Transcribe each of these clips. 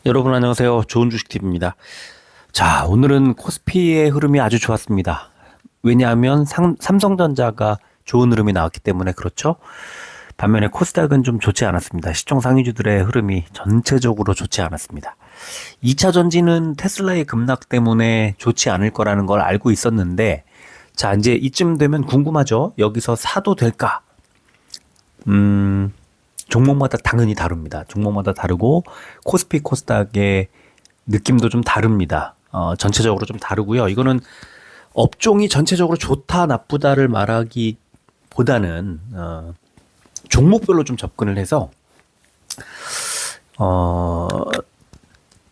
여러분 안녕하세요. 좋은 주식TV입니다. 자, 오늘은 코스피의 흐름이 아주 좋았습니다. 왜냐하면 삼성전자가 좋은 흐름이 나왔기 때문에 그렇죠. 반면에 코스닥은 좀 좋지 않았습니다. 시총 상위주들의 흐름이 전체적으로 좋지 않았습니다. 2차 전지는 테슬라의 급락 때문에 좋지 않을 거라는 걸 알고 있었는데, 자, 이제 이쯤 되면 궁금하죠? 여기서 사도 될까? 종목마다 당연히 다릅니다. 종목마다 다르고 코스피 코스닥의 느낌도 좀 다릅니다. 전체적으로 좀 다르고요. 이거는 업종이 전체적으로 좋다 나쁘다를 말하기보다는 종목별로 좀 접근을 해서 어,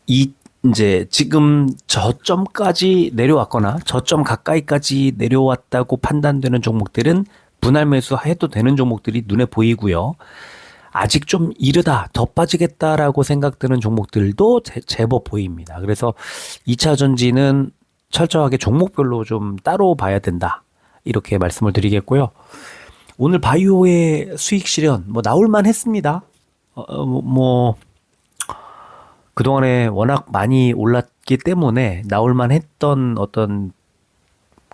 이 이제 지금 저점까지 내려왔거나 저점 가까이까지 내려왔다고 판단되는 종목들은 분할 매수해도 되는 종목들이 눈에 보이고요. 아직 좀 이르다, 더 빠지겠다라고 생각되는 종목들도 제법 보입니다. 그래서 2차 전지는 철저하게 종목별로 좀 따로 봐야 된다. 이렇게 말씀을 드리겠고요. 오늘 바이오의 수익 실현, 나올만 했습니다. 그동안에 워낙 많이 올랐기 때문에 나올만 했던 어떤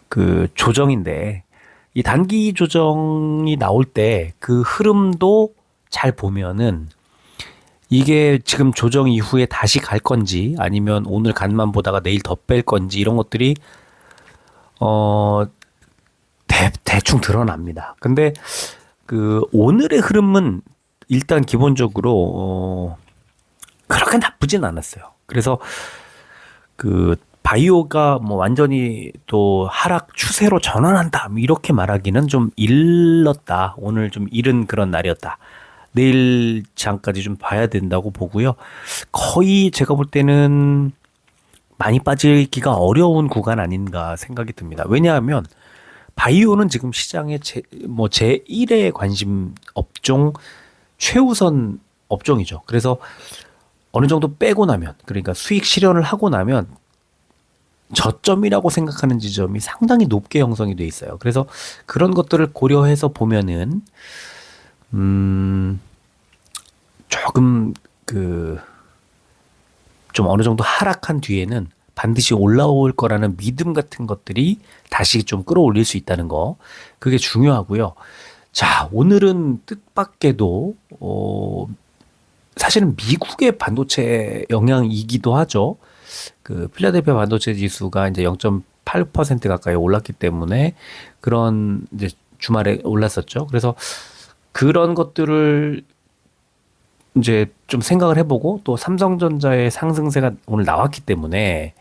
그 조정인데, 이 단기 조정이 나올 때 그 흐름도 잘 보면은 이게 지금 조정 이후에 다시 갈 건지 아니면 오늘 간만 보다가 내일 더 뺄 건지 이런 것들이 어 대충 드러납니다. 근데 그 오늘의 흐름은 일단 기본적으로 그렇게 나쁘진 않았어요. 그래서 그 바이오가 완전히 또 하락 추세로 전환한다 이렇게 말하기는 좀 일렀다. 오늘 좀 이른 그런 날이었다. 내일 장까지 좀 봐야 된다고 보고요. 거의 제가 볼 때는 많이 빠지기가 어려운 구간 아닌가 생각이 듭니다. 왜냐하면 바이오는 지금 시장의 제1의 관심 업종 최우선 업종이죠. 그래서 어느 정도 빼고 나면, 그러니까 수익 실현을 하고 나면 저점이라고 생각하는 지점이 상당히 높게 형성이 돼 있어요. 그래서 그런 것들을 고려해서 보면은 조금 좀 어느 정도 하락한 뒤에는 반드시 올라올 거라는 믿음 같은 것들이 다시 좀 끌어올릴 수 있다는 거. 그게 중요하고요. 자, 오늘은 뜻밖에도 사실은 미국의 반도체 영향이기도 하죠. 그 필라델피아 반도체 지수가 이제 0.8% 가까이 올랐기 때문에 그런 이제 주말에 올랐었죠. 그래서 그런 것들을 이제 좀 생각을 해보고 또 삼성전자의 상승세가 오늘 나왔기 때문에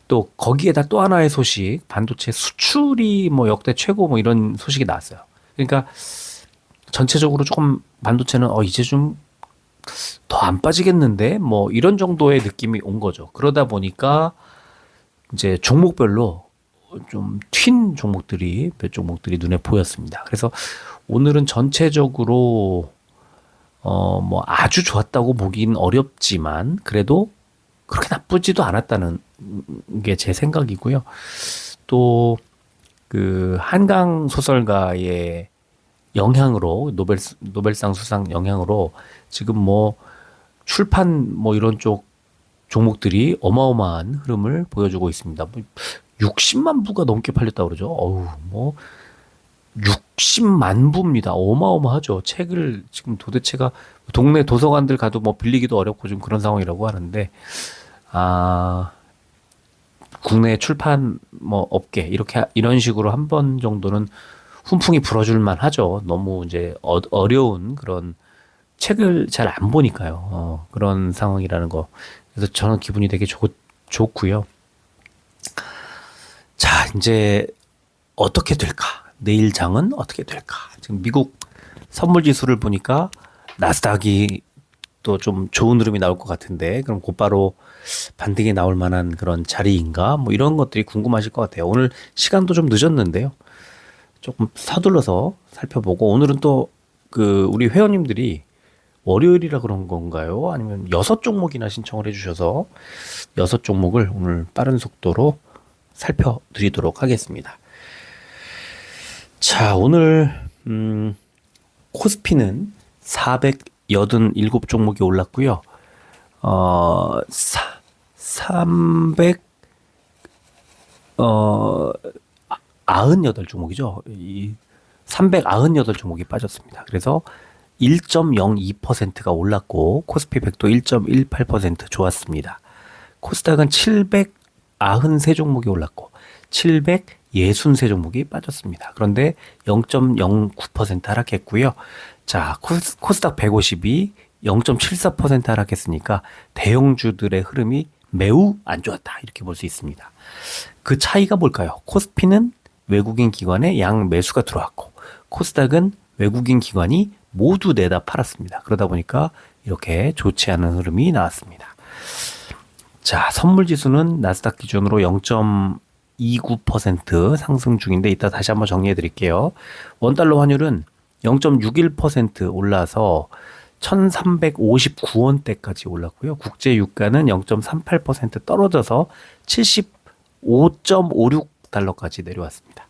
또 거기에다 또 하나의 소식, 반도체 수출이 역대 최고 이런 소식이 나왔어요. 그러니까 전체적으로 조금 반도체는 이제 좀 더 안 빠지겠는데 이런 정도의 느낌이 온 거죠. 그러다 보니까 이제 종목별로 좀 튄 종목들이 몇 종목들이 눈에 보였습니다. 그래서 오늘은 전체적으로 아주 좋았다고 보긴 어렵지만 그래도 그렇게 나쁘지도 않았다는 게 제 생각이고요. 또 그 한강 소설가의 영향으로 노벨상 수상 영향으로 지금 출판 이런 쪽 종목들이 어마어마한 흐름을 보여주고 있습니다. 60만 부가 넘게 팔렸다고 그러죠. 60만 부입니다. 어마어마하죠. 책을 지금 도대체가 동네 도서관들 가도 빌리기도 어렵고 좀 그런 상황이라고 하는데, 국내 출판 업계 이런 식으로 한 번 정도는 훈풍이 불어줄만 하죠. 너무 이제 어려운 그런 책을 잘 안 보니까요. 그런 상황이라는 거. 그래서 저는 기분이 되게 좋고요. 자, 이제 어떻게 될까? 내일 장은 어떻게 될까? 지금 미국 선물 지수를 보니까 나스닥이 또 좀 좋은 흐름이 나올 것 같은데, 그럼 곧바로 반등이 나올 만한 그런 자리인가? 이런 것들이 궁금하실 것 같아요. 오늘 시간도 좀 늦었는데요. 조금 서둘러서 살펴보고, 오늘은 또 우리 회원님들이 월요일이라 그런 건가요? 아니면 6종목이나 신청을 해주셔서 6종목을 오늘 빠른 속도로 살펴드리도록 하겠습니다. 자, 오늘 코스피는 487종목이 올랐고요. 300 98종목이죠. 이 398 종목이 빠졌습니다. 그래서 1.02%가 올랐고 코스피 100도 1.18% 좋았습니다. 코스닥은 793 종목이 올랐고 763 종목이 빠졌습니다. 그런데 0.09% 하락했고요. 자, 코스닥 150이 0.74% 하락했으니까 대형주들의 흐름이 매우 안 좋았다. 이렇게 볼 수 있습니다. 그 차이가 뭘까요? 코스피는 외국인 기관의 양 매수가 들어왔고 코스닥은 외국인 기관이 모두 내다 팔았습니다. 그러다 보니까 이렇게 좋지 않은 흐름이 나왔습니다. 자, 선물 지수는 나스닥 기준으로 0.29% 상승 중인데 이따 다시 한번 정리해 드릴게요. 원달러 환율은 0.61% 올라서 1359원대까지 올랐고요. 국제 유가는 0.38% 떨어져서 75.56달러까지 내려왔습니다.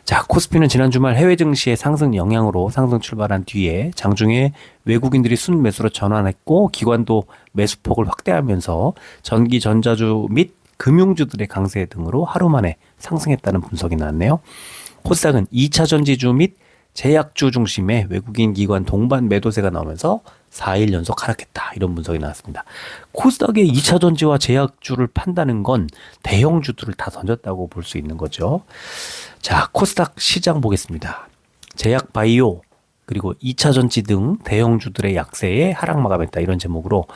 자, 코스피는 지난 주말 해외 증시의 상승 영향으로 상승 출발한 뒤에 장중에 외국인들이 순매수로 전환했고 기관도 매수폭을 확대하면서 전기, 전자주 및 금융주들의 강세 등으로 하루 만에 상승했다는 분석이 나왔네요. 코스닥은 2차 전지주 및 제약주 중심의 외국인 기관 동반 매도세가 나오면서 4일 연속 하락했다. 이런 분석이 나왔습니다. 코스닥의 2차 전지와 제약주를 판다는 건 대형주들을 다 던졌다고 볼 수 있는 거죠. 자, 코스닥 시장 보겠습니다. 제약 바이오 그리고 2차 전지 등 대형주들의 약세에 하락 마감했다. 이런 제목으로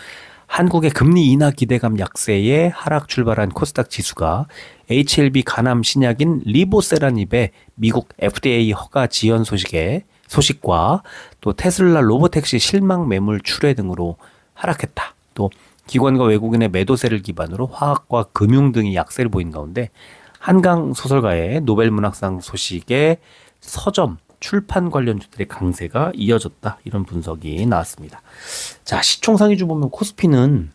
한국의 금리 인하 기대감 약세에 하락 출발한 코스닥 지수가 HLB 간암 신약인 리보세라닙의 미국 FDA 허가 지연 소식과 또 테슬라 로보택시 실망 매물 출회 등으로 하락했다. 또 기관과 외국인의 매도세를 기반으로 화학과 금융 등이 약세를 보인 가운데 한강 소설가의 노벨 문학상 소식에 서점 출판 관련주들의 강세가 이어졌다. 이런 분석이 나왔습니다. 자, 시총상위주 보면 코스피는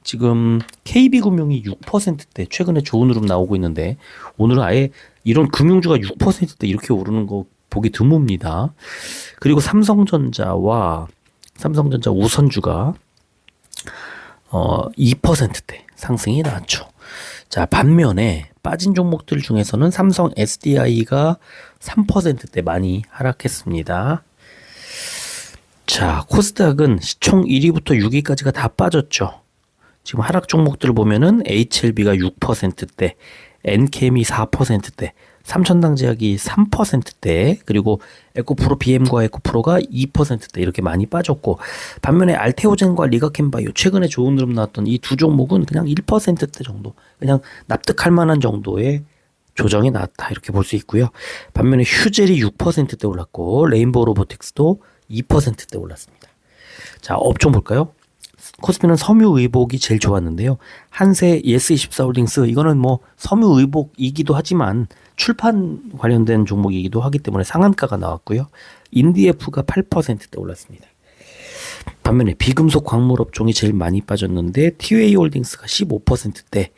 지금 KB금융이 6%대 최근에 좋은 흐름 나오고 있는데 오늘은 아예 이런 금융주가 6%대 이렇게 오르는 거 보기 드뭅니다. 그리고 삼성전자 우선주가 2%대 상승이 나왔죠. 자, 반면에 빠진 종목들 중에서는 삼성 SDI가 3%대 많이 하락했습니다. 자, 코스닥은 시총 1위부터 6위까지가 다 빠졌죠. 지금 하락 종목들을 보면은 HLB가 6%대, 엔캠이 4%대, 삼천당제약이 3%대, 그리고 에코프로 BM과 에코프로가 2%대 이렇게 많이 빠졌고, 반면에 알테오젠과 리가캠바이오 최근에 좋은 흐름 나왔던 이 두 종목은 그냥 1%대 정도, 그냥 납득할 만한 정도의 조정이 나왔다 이렇게 볼 수 있고요. 반면에 휴젤이 6%대 올랐고 레인보우 로보틱스도 2%대 올랐습니다. 자, 업종 볼까요? 코스피는 섬유의복이 제일 좋았는데요. 한세, 예스24홀딩스 이거는 뭐 섬유의복이기도 하지만 출판 관련된 종목이기도 하기 때문에 상한가가 나왔고요. 인디에프가 8%대 올랐습니다. 반면에 비금속 광물 업종이 제일 많이 빠졌는데 TUA홀딩스가 15%대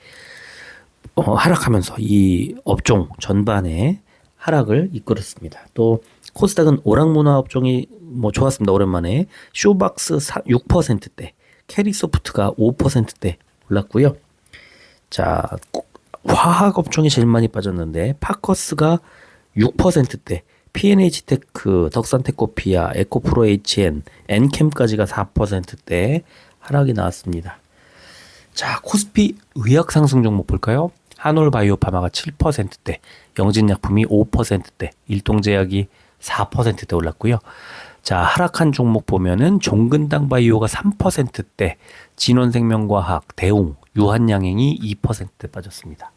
하락하면서 이 업종 전반에 하락을 이끌었습니다. 또 코스닥은 오락문화 업종이 뭐 좋았습니다. 오랜만에 쇼박스 6%대, 캐리소프트가 5%대 올랐고요. 자, 화학 업종이 제일 많이 빠졌는데 파커스가 6%대, P&H테크, 덕산테코피아, 에코프로 HN, 엔캠까지가 4%대 하락이 나왔습니다. 자, 코스피 의학 상승 종목 볼까요? 한올바이오파마가 7%대, 영진약품이 5%대, 일동제약이 4%대 올랐고요. 자, 하락한 종목 보면은 종근당바이오가 3%대, 진원생명과학, 대웅, 유한양행이 2%대 빠졌습니다.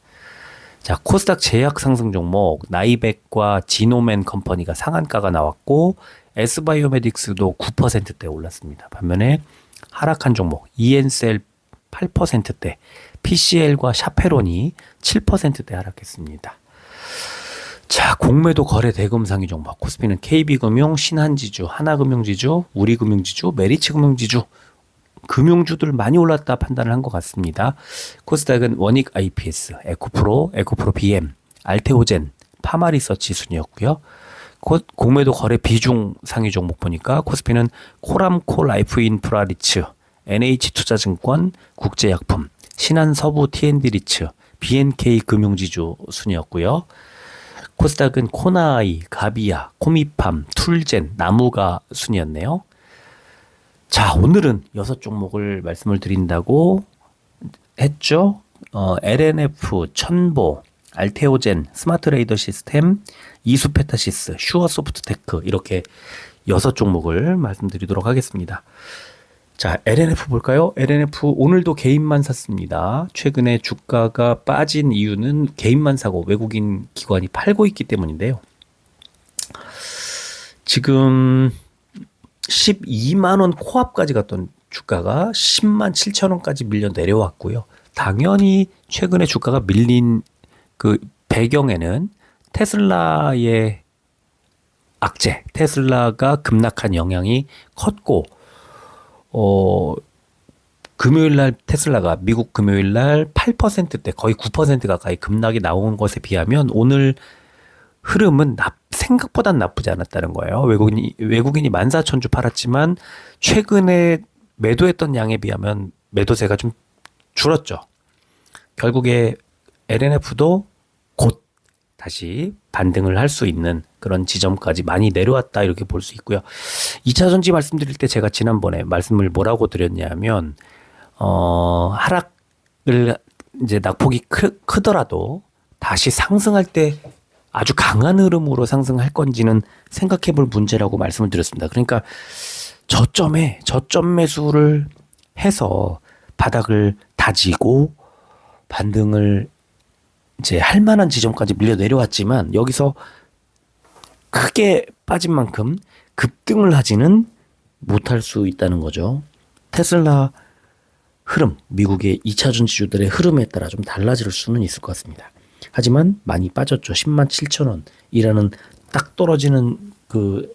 자, 코스닥 제약 상승 종목 나이백과 지노맨 컴퍼니가 상한가가 나왔고 S바이오메딕스도 9%대 올랐습니다. 반면에 하락한 종목 ENCL 8%대, PCL과 샤페론이 7%대 하락했습니다. 자, 공매도 거래 대금 상위 종목 코스피는 KB금융, 신한지주, 하나금융지주, 우리금융지주, 메리츠금융지주 금융주들 많이 올랐다 판단을 한 것 같습니다. 코스닥은 원익 IPS, 에코프로 BM, 알테오젠, 파마리서치 순이었고요. 공매도 거래 비중 상위 종목 보니까 코스피는 코람코 라이프인프라리츠, NH투자증권, 국제약품, 신한서부 T&D리츠, BNK 금융지주 순이었고요. 코스닥은 코나이, 가비아, 코미팜, 툴젠, 나무가 순이었네요. 자, 오늘은 6종목을 말씀을 드린다고 했죠. LNF, 천보, 알테오젠, 스마트레이더 시스템, 이수페타시스, 슈어소프트테크 이렇게 6종목을 말씀드리도록 하겠습니다. 자, LNF 볼까요? LNF 오늘도 개인만 샀습니다. 최근에 주가가 빠진 이유는 개인만 사고 외국인 기관이 팔고 있기 때문인데요. 지금 12만 원 코앞까지 갔던 주가가 10만 7천 원까지 밀려 내려왔고요. 당연히 최근에 주가가 밀린 그 배경에는 테슬라의 악재, 테슬라가 급락한 영향이 컸고, 금요일날 테슬라가 미국 금요일날 8%대 거의 9% 가까이 급락이 나온 것에 비하면 오늘 흐름은 생각보단 나쁘지 않았다는 거예요. 외국인이 14,000주 팔았지만 최근에 매도했던 양에 비하면 매도세가 좀 줄었죠. 결국에 LNF도 곧 다시 반등을 할 수 있는 그런 지점까지 많이 내려왔다 이렇게 볼 수 있고요. 2차전지 말씀드릴 때 제가 지난번에 말씀을 뭐라고 드렸냐면 하락을 이제 낙폭이 크더라도 다시 상승할 때 아주 강한 흐름으로 상승할 건지는 생각해 볼 문제라고 말씀을 드렸습니다. 그러니까 저점 매수를 해서 바닥을 다지고 반등을 이제 할 만한 지점까지 밀려 내려왔지만 여기서 크게 빠진 만큼 급등을 하지는 못할 수 있다는 거죠. 테슬라 흐름, 미국의 2차전 지주들의 흐름에 따라 좀 달라질 수는 있을 것 같습니다. 하지만 많이 빠졌죠. 10만 7천 원이라는 딱 떨어지는 그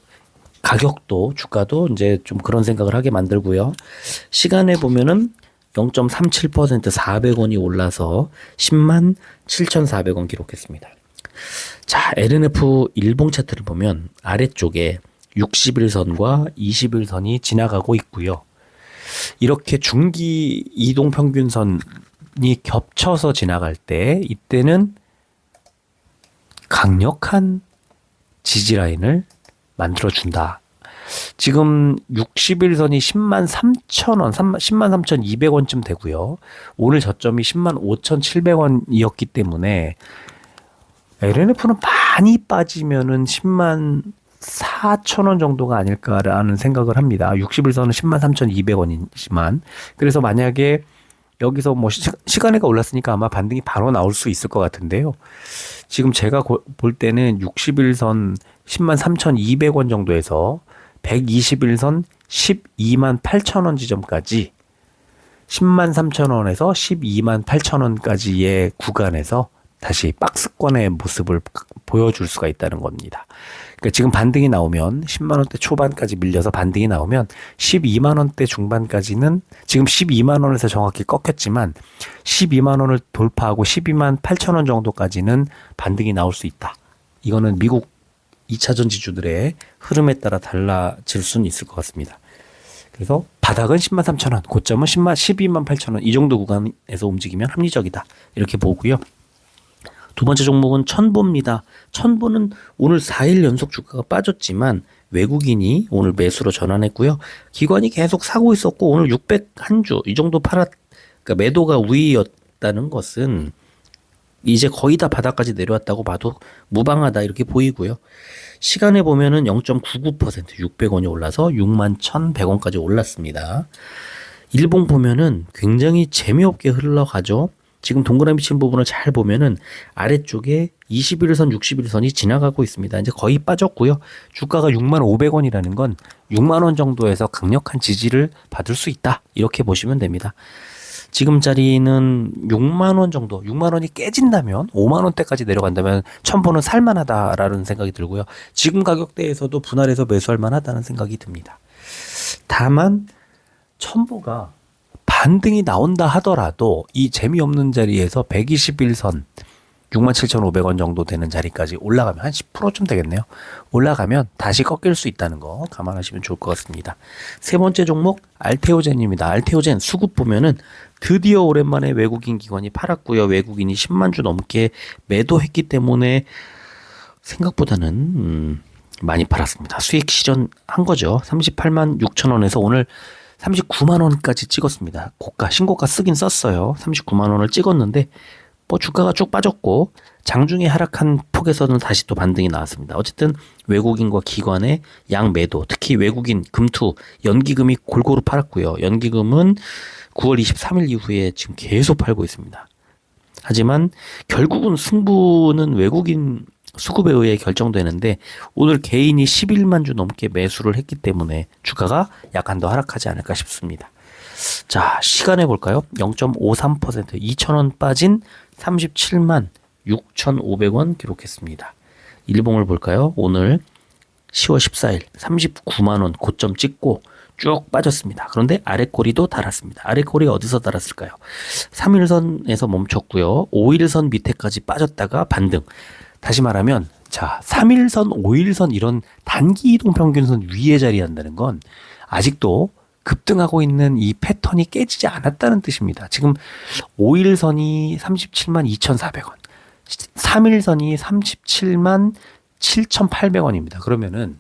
가격도 주가도 이제 좀 그런 생각을 하게 만들고요. 시간에 보면은 0.37% 400원이 올라서 10만 7,400원 기록했습니다. 자, LNF 일봉 차트를 보면 아래쪽에 60일선과 20일선이 지나가고 있고요. 이렇게 중기 이동 평균선이 겹쳐서 지나갈 때 이때는 강력한 지지라인을 만들어준다. 지금 60일선이 10만 3천원, 10만 3,200원쯤 되고요. 오늘 저점이 10만 5,700원이었기 때문에 LNF는 많이 빠지면은 10만 4천원 정도가 아닐까라는 생각을 합니다. 60일선은 10만 3,200원이지만 그래서 만약에 여기서 뭐 시간에가 올랐으니까 아마 반등이 바로 나올 수 있을 것 같은데요. 지금 제가 볼 때는 60일선 10만 3,200원 정도에서 121선 12만 8천원 지점까지 10만 3천원에서 12만 8천원까지의 구간에서 다시 박스권의 모습을 보여줄 수가 있다는 겁니다. 그러니까 지금 반등이 나오면 10만 원대 초반까지 밀려서 반등이 나오면 12만 원대 중반까지는 지금 12만 원에서 정확히 꺾였지만 12만 원을 돌파하고 12만 8천 원 정도까지는 반등이 나올 수 있다. 이거는 미국 2차전 지주들의 흐름에 따라 달라질 수는 있을 것 같습니다. 그래서 바닥은 10만 3천 원, 고점은 12만 8천 원 이 정도 구간에서 움직이면 합리적이다. 이렇게 보고요. 두 번째 종목은 천보입니다. 천보는 오늘 4일 연속 주가가 빠졌지만 외국인이 오늘 매수로 전환했고요. 기관이 계속 사고 있었고 오늘 601주 이 정도 그러니까 매도가 우위였다는 것은 이제 거의 다 바닥까지 내려왔다고 봐도 무방하다 이렇게 보이고요. 시간에 보면은 0.99% 600원이 올라서 6만 1,100원까지 올랐습니다. 일봉 보면은 굉장히 재미없게 흘러가죠. 지금 동그라미 친 부분을 잘 보면은 아래쪽에 21선, 60일선이 지나가고 있습니다. 이제 거의 빠졌고요. 주가가 6만 500원이라는 건 6만 원 정도에서 강력한 지지를 받을 수 있다. 이렇게 보시면 됩니다. 지금 자리는 6만 원 정도, 6만 원이 깨진다면 5만 원대까지 내려간다면 천보는 살만하다라는 생각이 들고요. 지금 가격대에서도 분할해서 매수할 만하다는 생각이 듭니다. 다만 천보가 반등이 나온다 하더라도 이 재미없는 자리에서 121선 67,500원 정도 되는 자리까지 올라가면 한 10%쯤 되겠네요. 올라가면 다시 꺾일 수 있다는 거 감안하시면 좋을 것 같습니다. 세 번째 종목 알테오젠입니다. 알테오젠 수급 보면은 드디어 오랜만에 외국인 기관이 팔았고요. 외국인이 10만 주 넘게 매도했기 때문에 생각보다는 많이 팔았습니다. 수익 실현한 거죠. 38만 6천 원에서 오늘 39만 원까지 찍었습니다. 신고가 쓰긴 썼어요. 39만 원을 찍었는데 뭐 주가가 쭉 빠졌고 장중에 하락한 폭에서는 다시 또 반등이 나왔습니다. 어쨌든 외국인과 기관의 양매도, 특히 외국인 금투, 연기금이 골고루 팔았고요. 연기금은 9월 23일 이후에 지금 계속 팔고 있습니다. 하지만 결국은 승부는 외국인 수급에 의해 결정되는데 오늘 개인이 11만 주 넘게 매수를 했기 때문에 주가가 약간 더 하락하지 않을까 싶습니다. 자, 시간에 볼까요? 0.53% 2,000원 빠진 37만 6,500원 기록했습니다. 일봉을 볼까요? 오늘 10월 14일 39만 원 고점 찍고 쭉 빠졌습니다. 그런데 아래꼬리도 달았습니다. 아래꼬리 어디서 달았을까요? 3일선에서 멈췄고요. 5일선 밑에까지 빠졌다가 반등. 다시 말하면 자, 3일선, 5일선 이런 단기 이동 평균선 위에 자리한다는 건 아직도 급등하고 있는 이 패턴이 깨지지 않았다는 뜻입니다. 지금 5일선이 37만 2,400원, 3일선이 37만 7,800원입니다. 그러면은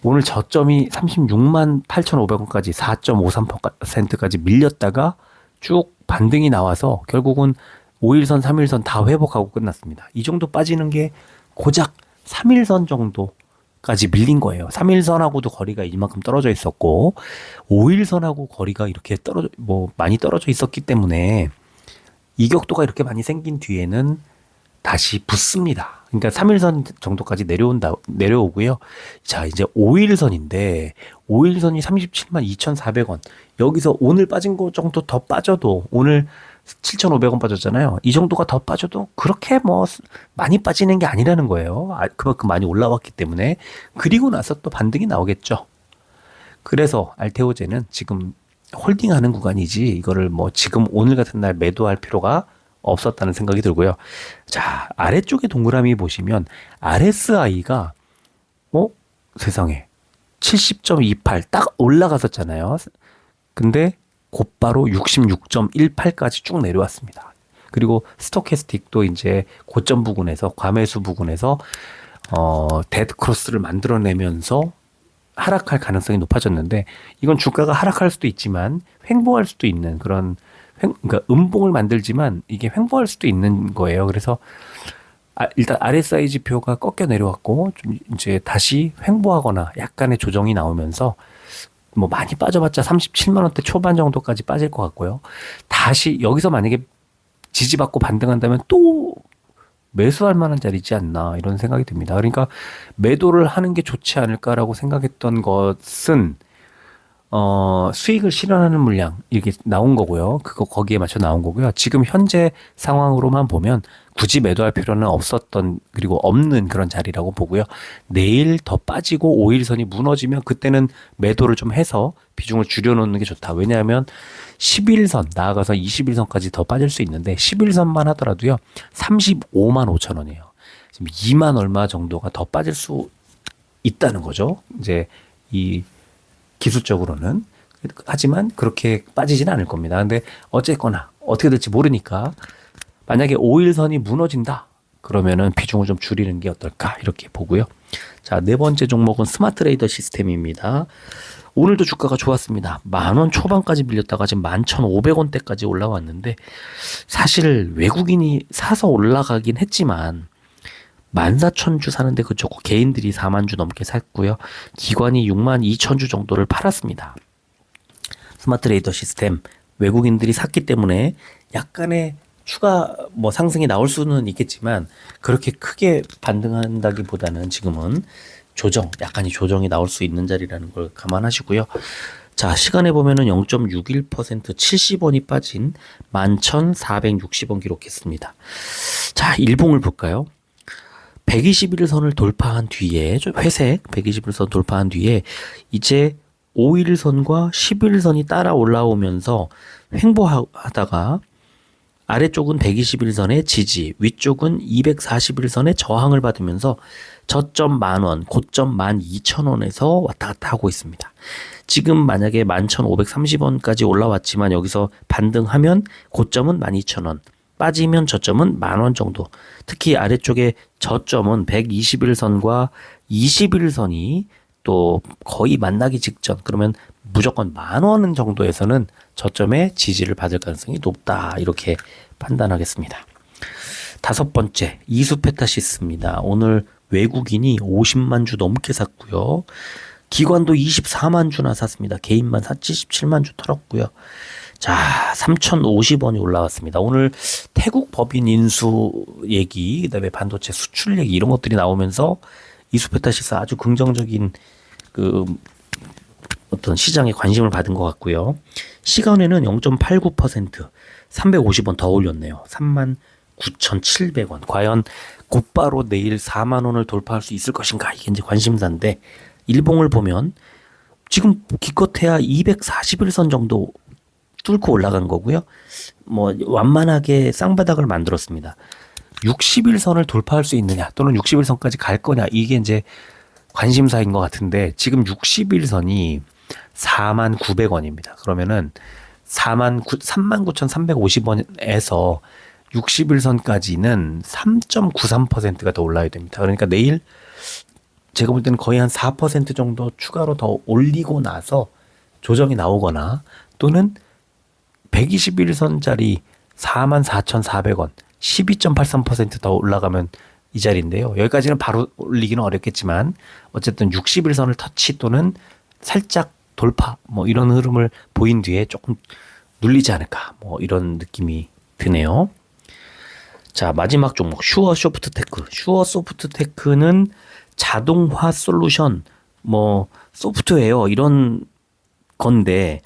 오늘 저점이 36만 8,500원까지 4.53%까지 밀렸다가 쭉 반등이 나와서 결국은 5일선, 3일선 다 회복하고 끝났습니다. 이 정도 빠지는 게 고작 3일선 정도까지 밀린 거예요. 3일선하고도 거리가 이만큼 떨어져 있었고 5일선하고 거리가 이렇게 많이 떨어져 있었기 때문에 이격도가 이렇게 많이 생긴 뒤에는 다시 붙습니다. 그러니까 3일선 정도까지 내려오고요. 자, 이제 5일선인데 5일선이 37만 2,400원. 여기서 오늘 빠진 거 정도 더 빠져도 오늘 7,500원 빠졌잖아요. 이 정도가 더 빠져도 그렇게 뭐 많이 빠지는 게 아니라는 거예요. 그만큼 많이 올라왔기 때문에. 그리고 나서 또 반등이 나오겠죠. 그래서 알테오젠은 지금 홀딩하는 구간이지 이거를 뭐 지금 오늘 같은 날 매도할 필요가 없었다는 생각이 들고요. 자, 아래쪽에 동그라미 보시면 RSI가 세상에 70.28 딱 올라갔었잖아요. 근데 곧바로 66.18까지 쭉 내려왔습니다. 그리고 스토캐스틱도 이제 고점 부근에서 과매수 부근에서 데드 크로스를 만들어내면서 하락할 가능성이 높아졌는데 이건 주가가 하락할 수도 있지만 횡보할 수도 있는 그런 그러니까 음봉을 만들지만 이게 횡보할 수도 있는 거예요. 그래서 일단 RSI 지표가 꺾여 내려왔고 좀 이제 다시 횡보하거나 약간의 조정이 나오면서 뭐 많이 빠져봤자 37만 원대 초반 정도까지 빠질 것 같고요. 다시 여기서 만약에 지지받고 반등한다면 또 매수할 만한 자리지 않나 이런 생각이 듭니다. 그러니까 매도를 하는 게 좋지 않을까라고 생각했던 것은 수익을 실현하는 물량 이렇게 나온 거고요. 거기에 맞춰 나온 거고요. 지금 현재 상황으로만 보면 굳이 매도할 필요는 없었던 그리고 없는 그런 자리라고 보고요. 내일 더 빠지고 5일선이 무너지면 그때는 매도를 좀 해서 비중을 줄여놓는 게 좋다. 왜냐하면 11선 나아가서 21선까지 더 빠질 수 있는데 11선만 하더라도요. 35만 5천 원이에요. 지금 2만 얼마 정도가 더 빠질 수 있다는 거죠. 이제 이 기술적으로는. 하지만 그렇게 빠지지는 않을 겁니다. 근데 어쨌거나 어떻게 될지 모르니까 만약에 5일선이 무너진다 그러면은 비중을 좀 줄이는 게 어떨까 이렇게 보고요. 자, 네 번째 종목은 스마트레이더 시스템입니다. 오늘도 주가가 좋았습니다. 10,000원 초반까지 밀렸다가 지금 11,500원대까지 올라왔는데 사실 외국인이 사서 올라가긴 했지만 14,000주 사는데 그쪽 개인들이 4만 주 넘게 샀고요. 기관이 62,000주 정도를 팔았습니다. 스마트레이더 시스템 외국인들이 샀기 때문에 약간의 추가 상승이 나올 수는 있겠지만 그렇게 크게 반등한다기보다는 지금은 약간의 조정이 나올 수 있는 자리라는 걸 감안하시고요. 자, 시간에 보면은 0.61% 70원이 빠진 11,460원 기록했습니다. 자, 일봉을 볼까요? 121선을 돌파한 뒤에 회색 121선 돌파한 뒤에 이제 5일선과 11일선이 따라 올라오면서 횡보하다가 아래쪽은 121선의 지지, 위쪽은 241선의 저항을 받으면서 저점 10,000원, 고점 12,000원에서 왔다 갔다 하고 있습니다. 지금 만약에 11,530원까지 올라왔지만 여기서 반등하면 고점은 12,000원, 빠지면 저점은 10,000원 정도. 특히 아래쪽에 저점은 121선과 21선이 또 거의 만나기 직전, 그러면 무조건 10,000원 정도에서는 저점의 지지를 받을 가능성이 높다, 이렇게 판단하겠습니다. 다섯 번째, 이수페타시스입니다. 오늘 외국인이 50만 주 넘게 샀고요. 기관도 24만 주나 샀습니다. 개인만 77만 주 털었고요. 자, 3,050원이 올라왔습니다. 오늘 태국 법인 인수 얘기, 그다음에 반도체 수출 얘기, 이런 것들이 나오면서 이수페타시스 아주 긍정적인 그 어떤 시장에 관심을 받은 것 같고요. 시간에는 0.89%, 350원 더 올렸네요. 39,700원. 과연 곧바로 내일 4만 원을 돌파할 수 있을 것인가? 이게 이제 관심사인데, 일봉을 보면 지금 기껏해야 241선 정도 뚫고 올라간 거고요. 뭐 완만하게 쌍바닥을 만들었습니다. 60일선을 돌파할 수 있느냐, 또는 60일선까지 갈 거냐, 이게 이제 관심사인 것 같은데, 지금 60일선이 49,900원입니다. 그러면은 39,350원에서 60일선까지는 3.93%가 더 올라야 됩니다. 그러니까 내일 제가 볼 때는 거의 한 4% 정도 추가로 더 올리고 나서 조정이 나오거나, 또는 121선짜리 44,400원, 12.83% 더 올라가면 이 자리인데요. 여기까지는 바로 올리기는 어렵겠지만 어쨌든 60일선을 터치 또는 살짝 돌파, 뭐 이런 흐름을 보인 뒤에 조금 눌리지 않을까, 뭐 이런 느낌이 드네요. 자, 마지막 종목 슈어소프트테크. 슈어소프트테크는 자동화 솔루션, 뭐 소프트웨어 이런 건데,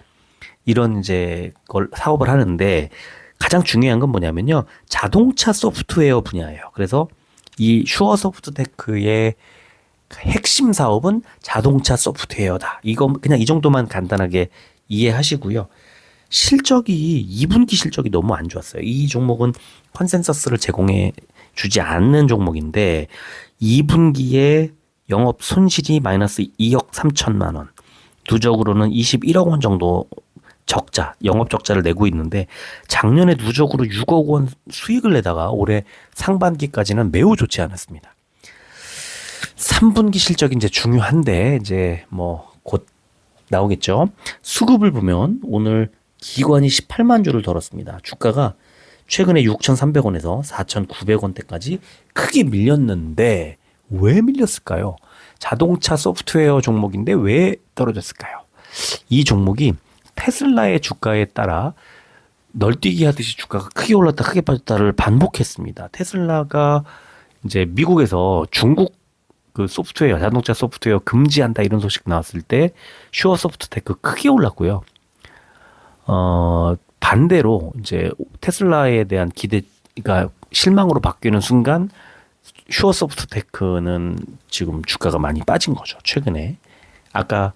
이런 이제 걸 사업을 하는데, 가장 중요한 건 뭐냐면요, 자동차 소프트웨어 분야예요. 그래서 이 슈어소프트테크의 핵심 사업은 자동차 소프트웨어다. 이거 그냥 이 정도만 간단하게 이해하시고요. 실적이 2분기 실적이 너무 안 좋았어요. 이 종목은 컨센서스를 제공해 주지 않는 종목인데 2분기에 영업 손실이 마이너스 2억 3천만 원, 누적으로는 21억 원 정도 적자, 영업 적자를 내고 있는데, 작년에 누적으로 6억 원 수익을 내다가 올해 상반기까지는 매우 좋지 않았습니다. 3분기 실적이 이제 중요한데, 이제 뭐 곧 나오겠죠. 수급을 보면 오늘 기관이 18만 주를 덜었습니다. 주가가 최근에 6,300원에서 4,900원대까지 크게 밀렸는데, 왜 밀렸을까요? 자동차 소프트웨어 종목인데 왜 떨어졌을까요? 이 종목이 테슬라의 주가에 따라 널뛰기 하듯이 주가가 크게 올랐다 크게 빠졌다를 반복했습니다. 테슬라가 이제 미국에서 중국 그 소프트웨어, 자동차 소프트웨어 금지한다 이런 소식 나왔을 때 슈어소프트테크 크게 올랐고요. 반대로 이제 테슬라에 대한 기대가 실망으로 바뀌는 순간 슈어소프트테크는 지금 주가가 많이 빠진 거죠. 최근에 아까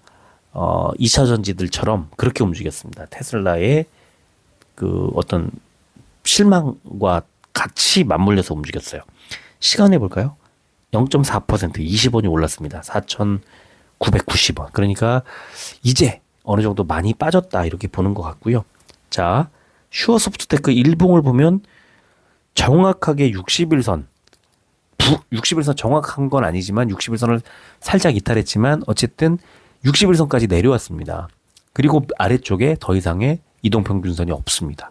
2차 전지들처럼 그렇게 움직였습니다. 테슬라의 그 어떤 실망과 같이 맞물려서 움직였어요. 시간에 볼까요? 0.4% 20원이 올랐습니다. 4,990원. 그러니까 이제 어느 정도 많이 빠졌다 이렇게 보는 것 같고요. 자, 슈어소프트테크 일봉을 보면 정확하게 60일선 60일선 정확한 건 아니지만 60일선을 살짝 이탈했지만 어쨌든 60일선까지 내려왔습니다. 그리고 아래쪽에 더 이상의 이동평균선이 없습니다.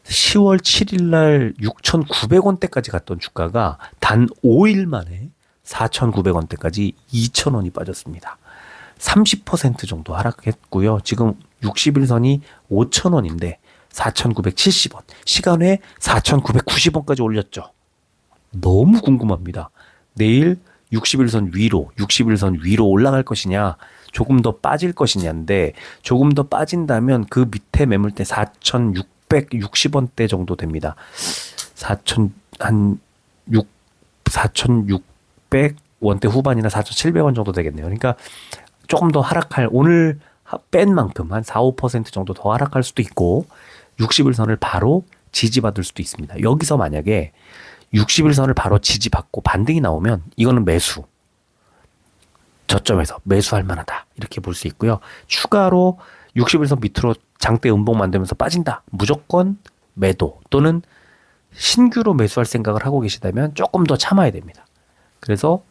10월 7일 날 6,900원대까지 갔던 주가가 단 5일 만에 4,900원대까지 2,000원이 빠졌습니다. 30% 정도 하락했고요. 지금 60일선이 5,000원인데 4,970원. 시간에 4,990원까지 올렸죠. 너무 궁금합니다. 내일 60일선 위로 올라갈 것이냐, 조금 더 빠질 것이냐인데, 조금 더 빠진다면 그 밑에 매물대 4,660원대 정도 됩니다. 4,600원대 후반이나 4,700원 정도 되겠네요. 그러니까 조금 더 하락할, 오늘 뺀 만큼 한 4, 5% 정도 더 하락할 수도 있고, 60일선을 바로 지지받을 수도 있습니다. 여기서 만약에 60일선을 바로 지지받고 반등이 나오면 이거는 매수. 저점에서 매수할 만하다. 이렇게 볼 수 있고요. 추가로 60일선 밑으로 장대 음봉 만들면서 빠진다. 무조건 매도 또는 신규로 매수할 생각을 하고 계시다면 조금 더 참아야 됩니다. 그래서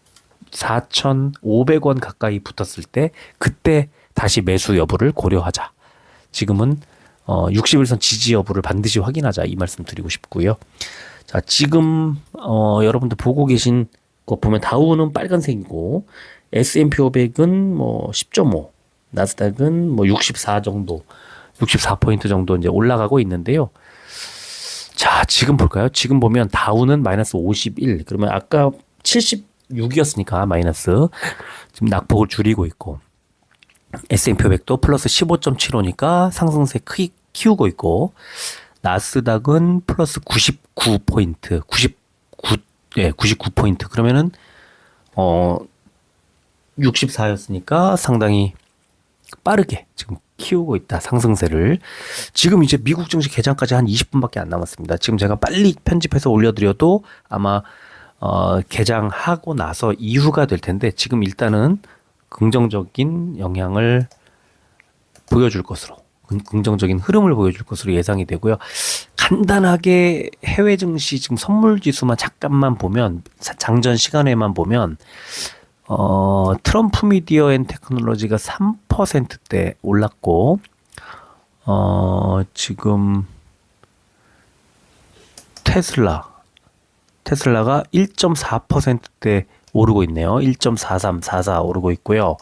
4,500원 가까이 붙었을 때 그때 다시 매수 여부를 고려하자. 지금은 60일선 지지 여부를 반드시 확인하자. 이 말씀 드리고 싶고요. 자, 지금 여러분들 보고 계신 거 보면 다우는 빨간색이고 S&P 500은 뭐 10.5, 나스닥은 뭐 64 정도, 64포인트 정도 이제 올라가고 있는데요. 자, 지금 볼까요? 지금 보면 다우는 마이너스 51. 그러면 아까 76이었으니까 마이너스. 지금 낙폭을 줄이고 있고. S&P 500도 플러스 15.75니까 상승세 키우고 있고. 나스닥은 플러스 99포인트. 99포인트. 그러면은, 64였으니까 상당히 빠르게 지금 키우고 있다. 상승세를. 지금 이제 미국 증시 개장까지 한 20분밖에 안 남았습니다. 지금 제가 빨리 편집해서 올려드려도 아마 개장하고 나서 이후가 될 텐데 지금 일단은 긍정적인 영향을 보여줄 것으로 긍정적인 흐름을 보여줄 것으로 예상이 되고요. 간단하게 해외 증시 지금 선물 지수만 잠깐만 보면 장전 시간에만 보면 트럼프 미디어 앤 테크놀로지가 3%대 올랐고, 지금, 테슬라가 1.4%대 오르고 있네요. 1.43, 44 오르고 있고요.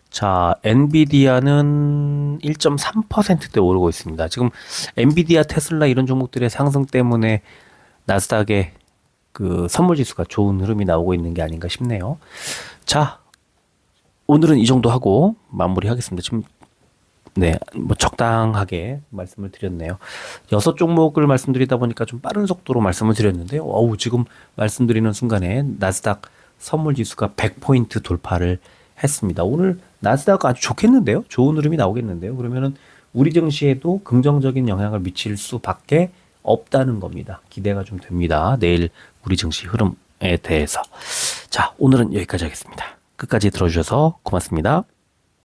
자, 엔비디아는 1.3%대 오르고 있습니다. 지금 엔비디아, 테슬라 이런 종목들의 상승 때문에 나스닥의 그 선물 지수가 좋은 흐름이 나오고 있는 게 아닌가 싶네요. 자, 오늘은 이 정도 하고 마무리하겠습니다. 지금 네, 뭐 적당하게 말씀을 드렸네요. 6종목을 말씀드리다 보니까 좀 빠른 속도로 말씀을 드렸는데요. 지금 말씀드리는 순간에 나스닥 선물 지수가 100포인트 돌파를 했습니다. 오늘 나스닥 아주 좋겠는데요? 좋은 흐름이 나오겠는데요? 그러면은 우리 증시에도 긍정적인 영향을 미칠 수밖에 없다는 겁니다. 기대가 좀 됩니다. 내일 우리 증시 흐름에 대해서. 자, 오늘은 여기까지 하겠습니다. 끝까지 들어주셔서 고맙습니다.